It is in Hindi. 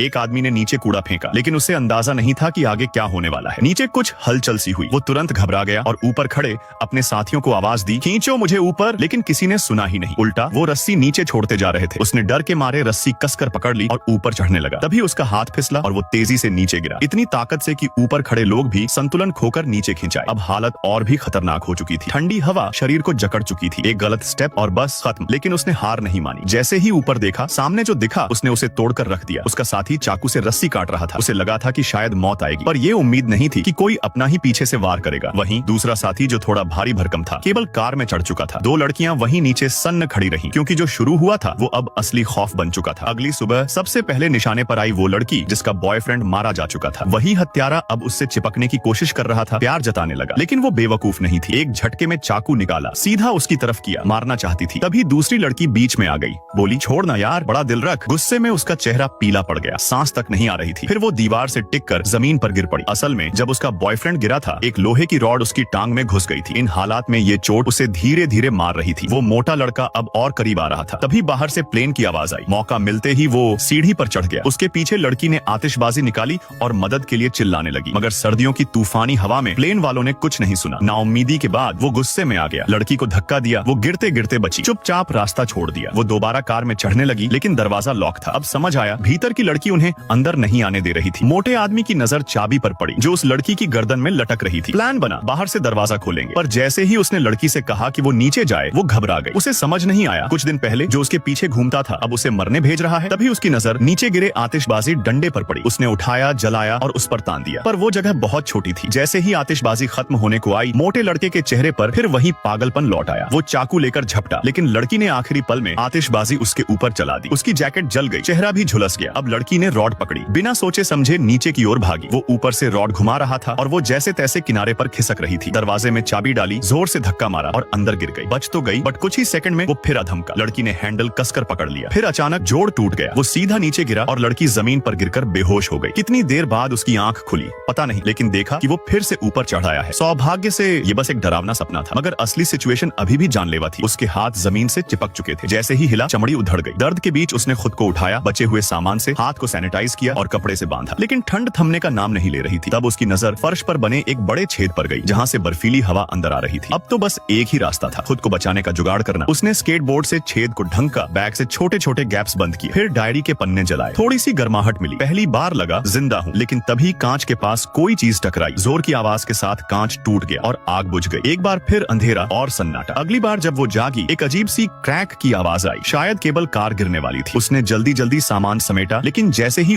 एक आदमी ने नीचे कूड़ा फेंका, लेकिन उसे अंदाजा नहीं था कि आगे क्या होने वाला है। नीचे कुछ हलचल सी हुई। वो तुरंत घबरा गया और ऊपर खड़े अपने साथियों को आवाज दी, खींचो मुझे ऊपर, लेकिन किसी ने सुना ही नहीं। उल्टा वो रस्सी नीचे छोड़ते जा रहे थे। उसने डर के मारे रस्सी कसकर पकड़ ली और ऊपर चढ़ने लगा। तभी उसका हाथ फिसला और वो तेजी से नीचे गिरा, इतनी ताकत से कि ऊपर खड़े लोग भी संतुलन खोकर नीचे खिंचाए। अब हालत और भी खतरनाक हो चुकी थी। ठंडी हवा शरीर को जकड़ चुकी थी। एक गलत स्टेप और बस खत्म। लेकिन उसने हार नहीं मानी। जैसे ही ऊपर देखा, सामने जो दिखा उसने उसे तोड़कर रख दिया। उसका साथी चाकू से रस्सी काट रहा था। उसे लगा था कि शायद मौत आएगी, पर यह उम्मीद नहीं थी कि कोई अपना ही पीछे से वार करेगा। वहीं दूसरा साथी जो थोड़ा भारी भरकम था, केवल कार में चढ़ चुका था। दो लड़कियां वहीं नीचे सन्न खड़ी रहीं, क्योंकि जो शुरू हुआ था वो अब असली खौफ बन चुका था। अगली सुबह सबसे पहले निशाने पर आई वो लड़की जिसका बॉयफ्रेंड मारा जा चुका था। वही हत्यारा अब उससे चिपकने की कोशिश कर रहा था, प्यार जताने लगा, लेकिन वो बेवकूफ नहीं थी। एक झटके में चाकू निकाला, सीधा उसकी तरफ किया, मारना चाहती थी। तभी दूसरी लड़की बीच में आ गई, बोली, छोड़ ना यार, बड़ा दिल रख। गुस्से में उसका चेहरा पीला पड़ गया, सांस तक नहीं आ रही थी। फिर वो दीवार से टिककर जमीन पर गिर पड़ी। असल में जब उसका बॉयफ्रेंड गिरा था, एक लोहे की रॉड उसकी टांग में घुस गई थी। इन हालात में ये चोट उसे धीरे धीरे मार रही थी। वो मोटा लड़का अब और करीब आ रहा था। तभी बाहर से प्लेन की आवाज आई। मौका मिलते ही वो सीढ़ी पर चढ़ गया। उसके पीछे लड़की ने आतिशबाजी निकाली और मदद के लिए चिल्लाने लगी, मगर सर्दियों की तूफानी हवा में प्लेन वालों ने कुछ नहीं सुना। नाउम्मीदी के बाद वो गुस्से में आ गया, लड़की को धक्का दिया। वो गिरते गिरते बची, चुपचाप रास्ता छोड़ दिया। वो दोबारा कार में चढ़ने लगी, लेकिन दरवाजा लॉक था। अब समझ आया, भीतर की लड़की उन्हें अंदर नहीं आने दे रही थी। मोटे आदमी की नजर चाबी पर पड़ी, जो उस लड़की की गर्दन में लटक रही थी। प्लान बना, बाहर से दरवाजा खोलेंगे। पर जैसे ही उसने लड़की से कहा कि वो नीचे जाए, वो घबरा गई। उसे समझ नहीं आया, कुछ दिन पहले जो उसके पीछे घूमता था अब उसे मरने भेज रहा है। तभी उसकी नजर नीचे गिरे आतिशबाजी डंडे पर पड़ी। उसने उठाया, जलाया और उस पर तान दिया, पर वो जगह बहुत छोटी थी। जैसे ही आतिशबाजी खत्म होने को आई, मोटे लड़के के चेहरे पर फिर वही पागलपन लौट आया। वो चाकू लेकर झपटा, लेकिन लड़की ने आखिरी पल में आतिशबाजी उसके ऊपर चला दी। उसकी जैकेट जल गई, चेहरा भी झुलस गया। अब लड़की ने रॉड पकड़ी, बिना सोचे समझे नीचे की ओर भागी। वो ऊपर से रॉड घुमा रहा था और वो जैसे तैसे किनारे पर खिसक रही थी। दरवाजे में चाबी डाली, जोर से धक्का मारा और अंदर गिर गई। बच तो गई, बट कुछ ही सेकंड में वो फिर अधमका। लड़की ने हैंडल कसकर पकड़ लिया। फिर अचानक जोड़ टूट गया। वो सीधा नीचे गिरा और लड़की जमीन पर गिरकर बेहोश हो गई। कितनी देर बाद उसकी आंख खुली पता नहीं, लेकिन देखा कि वो फिर से ऊपर चढ़ आया है। सौभाग्य से ये बस एक डरावना सपना था, मगर असली सिचुएशन अभी भी जानलेवा थी। उसके हाथ जमीन से चिपक चुके थे। जैसे ही हिला, चमड़ी उधड़ गई। दर्द के बीच उसने खुद को उठाया, बचे हुए सामान से हाथ को सैनिटाइज किया और कपड़े से बांधा, लेकिन ठंड थमने का नाम नहीं ले रही थी। तब उसकी नजर फर्श पर बने एक बड़े छेद पर गई, जहाँ से बर्फीली हवा अंदर आ रही थी। अब तो बस एक ही रास्ता था, खुद को बचाने का जुगाड़ करना। उसने स्केटबोर्ड से छेद को ढंका, बैग से छोटे छोटे गैप्स बंद किए, फिर डायरी के पन्ने जलाए। थोड़ी सी गर्माहट मिली। पहली बार लगा जिंदा हूँ, लेकिन तभी कांच के पास कोई चीज टकराई। जोर की आवाज के साथ कांच टूट गया और आग बुझ गई। एक बार फिर अंधेरा और सन्नाटा। अगली बार जब वो जागी, एक अजीब सी क्रैक की आवाज आई। शायद केबल कार गिरने वाली थी। उसने जल्दी जल्दी सामान समेटा, लेकिन जैसे ही